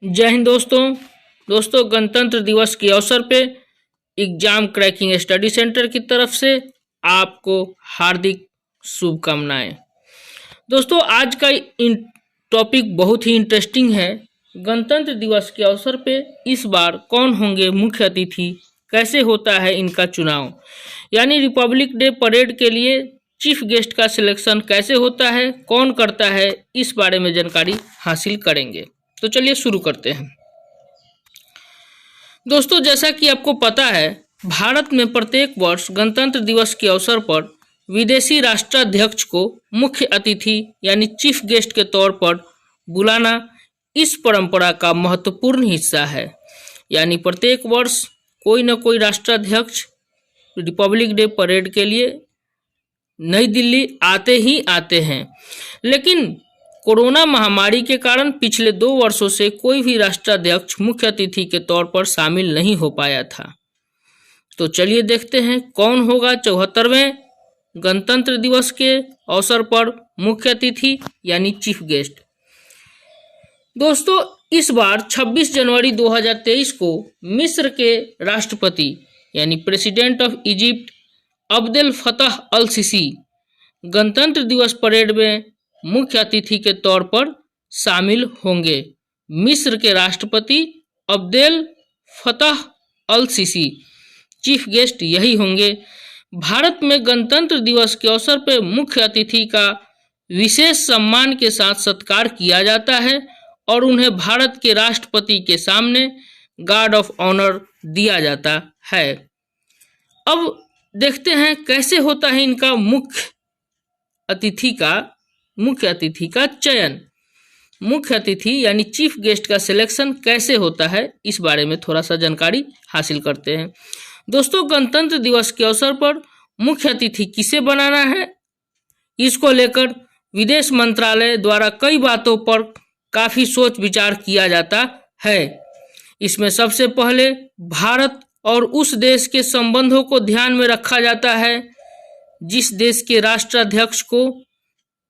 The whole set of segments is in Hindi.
जय हिंद दोस्तों गणतंत्र दिवस के अवसर पे एग्जाम क्रैकिंग स्टडी सेंटर की तरफ से आपको हार्दिक शुभकामनाएं। दोस्तों आज का टॉपिक बहुत ही इंटरेस्टिंग है। गणतंत्र दिवस के अवसर पे इस बार कौन होंगे मुख्य अतिथि, कैसे होता है इनका चुनाव, यानी रिपब्लिक डे परेड के लिए चीफ गेस्ट का सिलेक्शन कैसे होता है, कौन करता है, इस बारे में जानकारी हासिल करेंगे। तो चलिए शुरू करते हैं। दोस्तों जैसा कि आपको पता है, भारत में प्रत्येक वर्ष गणतंत्र दिवस के अवसर पर विदेशी राष्ट्राध्यक्ष को मुख्य अतिथि यानी चीफ गेस्ट के तौर पर बुलाना इस परंपरा का महत्वपूर्ण हिस्सा है। यानी प्रत्येक वर्ष कोई न कोई राष्ट्राध्यक्ष रिपब्लिक डे परेड के लिए नई दिल्ली आते ही आते हैं। लेकिन कोरोना महामारी के कारण पिछले 2 वर्षों से कोई भी राष्ट्राध्यक्ष मुख्य अतिथि के तौर पर शामिल नहीं हो पाया था। तो चलिए देखते हैं कौन होगा 74वें गणतंत्र दिवस के अवसर पर मुख्य अतिथि यानी चीफ गेस्ट। दोस्तों इस बार 26 जनवरी 2023 को मिस्र के राष्ट्रपति यानी president of Egypt Abdel Fattah Al CC गणतंत्र दिवस परेड में मुख्य अतिथि के तौर पर शामिल होंगे। मिस्र के राष्ट्रपति अब्देल फतह अल सीसी चीफ गेस्ट यही होंगे। भारत में गणतंत्र दिवस के अवसर पर मुख्य अतिथि का विशेष सम्मान के साथ सत्कार किया जाता है और उन्हें भारत के राष्ट्रपति के सामने गार्ड ऑफ ऑनर दिया जाता है। अब देखते हैं कैसे होता है इनका मुख्य अतिथि का चयन, मुख्य अतिथि यानी चीफ गेस्ट का सिलेक्शन कैसे होता है, इस बारे में थोड़ा सा जानकारी हासिल करते हैं। दोस्तों गणतंत्र दिवस के अवसर पर मुख्य अतिथि किसे बनाना है, इसको लेकर विदेश मंत्रालय द्वारा कई बातों पर काफ़ी सोच विचार किया जाता है। इसमें सबसे पहले भारत और उस देश के संबंधों को ध्यान में रखा जाता है जिस देश के राष्ट्राध्यक्ष को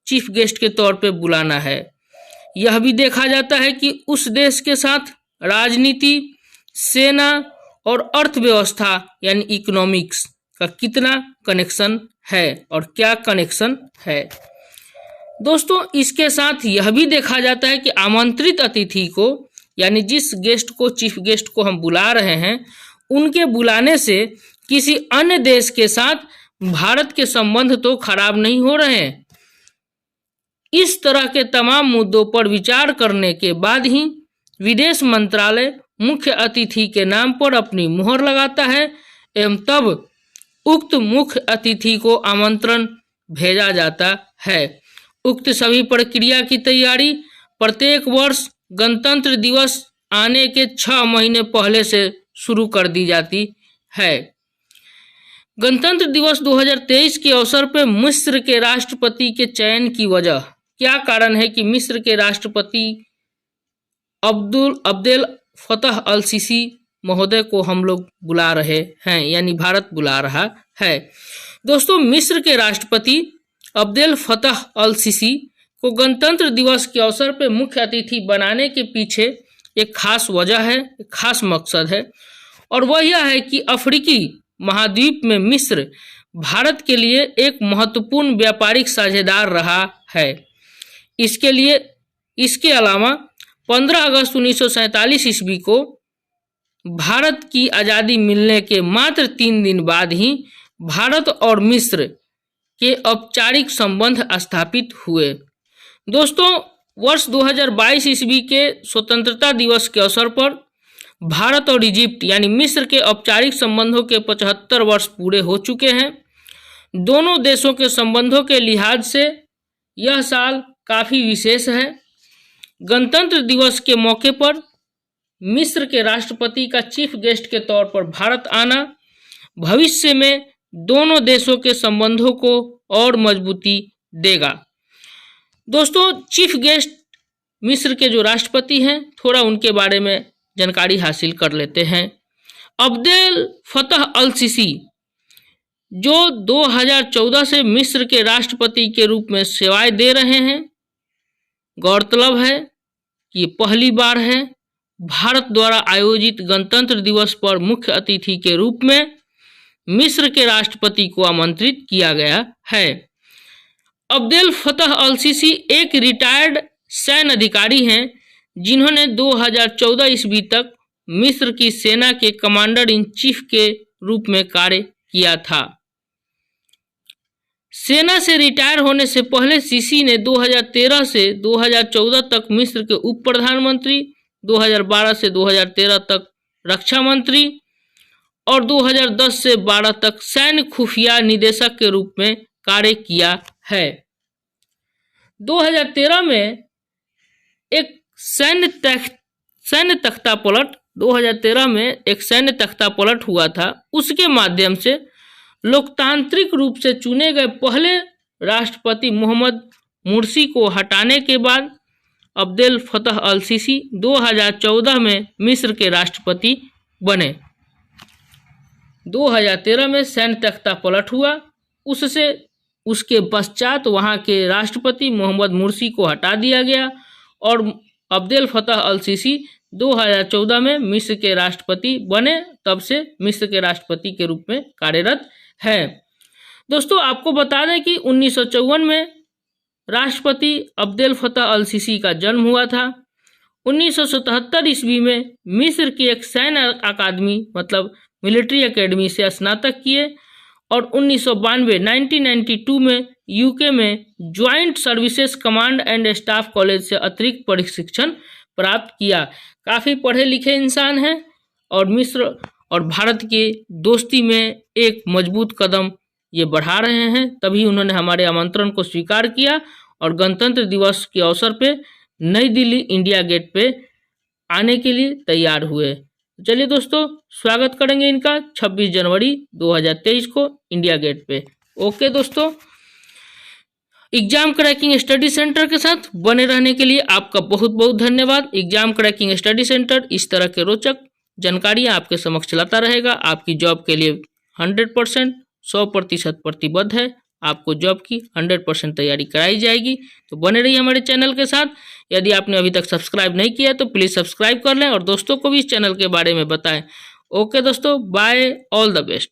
चीफ गेस्ट के तौर पे बुलाना है। यह भी देखा जाता है कि उस देश के साथ राजनीति, सेना और अर्थव्यवस्था यानी इकोनॉमिक्स का कितना कनेक्शन है और क्या कनेक्शन है। दोस्तों इसके साथ यह भी देखा जाता है कि आमंत्रित अतिथि को यानी जिस गेस्ट को चीफ गेस्ट को हम बुला रहे हैं, उनके बुलाने से किसी अन्य देश के साथ भारत के संबंध तो खराब नहीं हो रहे हैं। इस तरह के तमाम मुद्दों पर विचार करने के बाद ही विदेश मंत्रालय मुख्य अतिथि के नाम पर अपनी मुहर लगाता है एवं तब उक्त मुख्य अतिथि को आमंत्रण भेजा जाता है। उक्त सभी प्रक्रिया की तैयारी प्रत्येक वर्ष गणतंत्र दिवस आने के 6 महीने पहले से शुरू कर दी जाती है। गणतंत्र दिवस 2023 के अवसर पर मिस्र के राष्ट्रपति के चयन की वजह क्या कारण है कि मिस्र के राष्ट्रपति अब्देल फतह अल सीसी महोदय को हम लोग बुला रहे हैं यानी भारत बुला रहा है। दोस्तों मिस्र के राष्ट्रपति अब्देल फतह अल सीसी को गणतंत्र दिवस के अवसर पर मुख्य अतिथि बनाने के पीछे एक खास वजह है, एक खास मकसद है, और वह यह है कि अफ्रीकी महाद्वीप में मिस्र भारत के लिए एक महत्वपूर्ण व्यापारिक साझेदार रहा है। इसके अलावा 15 अगस्त 1947 ईस्वी को भारत की आज़ादी मिलने के मात्र 3 दिन बाद ही भारत और मिस्र के औपचारिक संबंध स्थापित हुए। दोस्तों वर्ष 2022 ईस्वी के स्वतंत्रता दिवस के अवसर पर भारत और इजिप्ट यानी मिस्र के औपचारिक संबंधों के 75 वर्ष पूरे हो चुके हैं। दोनों देशों के संबंधों के लिहाज से यह साल काफ़ी विशेष है। गणतंत्र दिवस के मौके पर मिस्र के राष्ट्रपति का चीफ गेस्ट के तौर पर भारत आना भविष्य में दोनों देशों के संबंधों को और मजबूती देगा। दोस्तों चीफ गेस्ट मिस्र के जो राष्ट्रपति हैं, थोड़ा उनके बारे में जानकारी हासिल कर लेते हैं। अब्देल फतह अल सीसी जो 2014 से मिस्र के राष्ट्रपति के रूप में सेवाएं दे रहे हैं। गौरतलब है कि ये पहली बार है भारत द्वारा आयोजित गणतंत्र दिवस पर मुख्य अतिथि के रूप में मिस्र के राष्ट्रपति को आमंत्रित किया गया है। अब्देल फतह अल सीसी एक रिटायर्ड सैन्य अधिकारी हैं जिन्होंने 2014 ईस्वी तक मिस्र की सेना के कमांडर इन चीफ के रूप में कार्य किया था। सेना से रिटायर होने से पहले सीसी ने 2013 से 2014 तक मिस्र के उप प्रधानमंत्री, 2012 से 2013 तक रक्षा मंत्री और 2010 से 12 तक सैन्य खुफिया निदेशक के रूप में कार्य किया है। 2013 में एक सैन्य तख्ता पलट हुआ था। उसके माध्यम से लोकतांत्रिक रूप से चुने गए पहले राष्ट्रपति मोहम्मद मुर्सी को हटाने के बाद अब्देल फतह अल सीसी 2014 में मिस्र के राष्ट्रपति बने। 2013 में सैन्य तख्ता पलट हुआ, उसके पश्चात वहां के राष्ट्रपति मोहम्मद मुर्सी को हटा दिया गया और अब्देल फतह अल सीसी 2014 में मिस्र के राष्ट्रपति बने। तब से मिस्र के राष्ट्रपति के रूप में कार्यरत है। दोस्तों, आपको बता दें कि 1954 में राष्ट्रपति अब्देल फतह अल सीसी का जन्म हुआ था। 1977 ईस्वी में मिस्र की एक सैन्य अकादमी मतलब मिलिट्री एकेडमी से स्नातक किए और 1992 में यूके में joint services command and staff college से अतिरिक्त प्रशिक्षण प्राप्त किया। काफ़ी पढ़े लिखे इंसान हैं और मिस्र और भारत की दोस्ती में एक मजबूत कदम ये बढ़ा रहे हैं। तभी उन्होंने हमारे आमंत्रण को स्वीकार किया और गणतंत्र दिवस के अवसर पे नई दिल्ली इंडिया गेट पे आने के लिए तैयार हुए। चलिए दोस्तों, स्वागत करेंगे इनका 26 जनवरी 2023 को इंडिया गेट पे। ओके दोस्तों, एग्जाम क्रैकिंग स्टडी सेंटर के साथ बने रहने के लिए आपका बहुत बहुत धन्यवाद। एग्जाम क्रैकिंग स्टडी सेंटर इस तरह के रोचक जानकारियाँ आपके समक्ष लाता रहेगा। आपकी जॉब के लिए 100% 100% प्रतिबद्ध है। आपको जॉब की 100% तैयारी कराई जाएगी। तो बने रहिए हमारे चैनल के साथ। यदि आपने अभी तक सब्सक्राइब नहीं किया तो प्लीज़ सब्सक्राइब कर लें और दोस्तों को भी इस चैनल के बारे में बताएं। ओके दोस्तों, बाय, ऑल द बेस्ट।